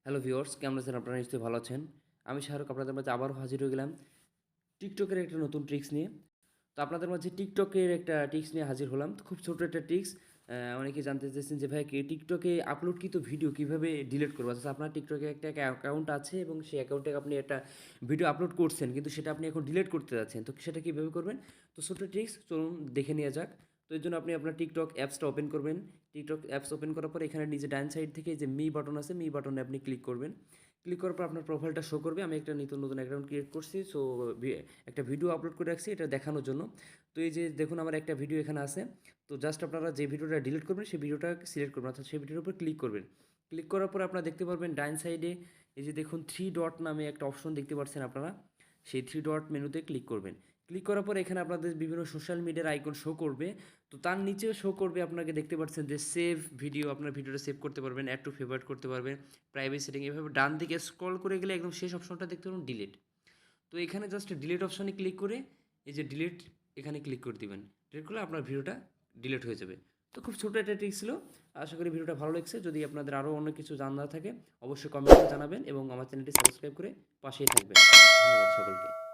Hello viewers, কেমন আছেন? আপনারা নিশ্চয়ই ভালো আছেন। আমি শাহরুখ আপনাদের মাঝে আবারও হাজির হয়ে গেলাম টিকটকের একটা নতুন ট্রিক্স নিয়ে। তো আপনাদের মাঝে টিকটকের একটা ট্রিক্স নিয়ে হাজির হলাম। তো খুব ছোট একটা ট্রিক্স। অনেকে জানতে চাইছেন যে ভাই টিকটকে আপলোডকৃত ভিডিও কীভাবে ডিলিট করবো? অর্থাৎ আপনার টিকটকে একটা অ্যাকাউন্ট আছে এবং সেই অ্যাকাউন্টে আপনি একটা ভিডিও আপলোড করছেন, কিন্তু সেটা আপনি এখন ডিলিট করতে যাচ্ছেন। তো সেটা কীভাবে করবেন? তো ছোট ট্রিক্স, চলুন দেখে নেওয়া যাক। তো এর জন্য আপনি আপনার টিকটক অ্যাপসটা ওপেন করবেন। টিকটক অ্যাপস ওপেন করার পর এখানে নিচে ডান সাইড থেকে যে মি বাটন আছে, মি বাটনে আপনি ক্লিক করবেন। ক্লিক করার পর আপনার প্রোফাইলটা শো করবে। আমি একটা নতুন অ্যাকাউন্ট ক্রিয়েট করছি, সো একটা ভিডিও আপলোড করে রাখছি এটা দেখানোর জন্য। তো এই যে দেখুন, আমার একটা ভিডিও এখানে আছে। তো জাস্ট আপনারা যে ভিডিওটা ডিলিট করবেন সেই ভিডিওটা সিলেক্ট করবেন, অর্থাৎ সেই ভিডিওর উপর ক্লিক করবেন। ক্লিক করার পর আপনারা দেখতে পারবেন ডান সাইডে এই যে দেখুন 3 ডট নামে একটা অপশন দেখতে পাচ্ছেন আপনারা। সেই 3 ডট মেনুতে ক্লিক করবেন। ক্লিক করার পর এখানে আপনাদের বিভিন্ন সোশ্যাল মিডিয়ার আইকন শো করবে। তো তার নিচেও শো করবে, আপনাকে দেখতে পাচ্ছেন যে সেভ ভিডিও, আপনার ভিডিওটা সেভ করতে পারবেন, অ্যাড টু ফেভারিট করতে পারবেন, প্রাইভেসি সেটিং। এভাবে ডান দিকে স্ক্রল করে গেলে একদম শেষ অপশনটা দেখতে পাবেন ডিলিট। তো এখানে জাস্ট ডিলিট অপশনে ক্লিক করে এই যে ডিলিট এখানে ক্লিক করে দিবেন। ডিলিট করলে আপনার ভিডিওটা ডিলিট হয়ে যাবে। তো খুব ছোটো একটা ট্রিক ছিল। আশা করি ভিডিওটা ভালো লাগছে। যদি আপনাদের আরও অন্য কিছু জানার থাকে অবশ্যই কমেন্টে জানাবেন এবং আমার চ্যানেলটি সাবস্ক্রাইব করে পাশেই থাকবেন। ধন্যবাদ সকলকে।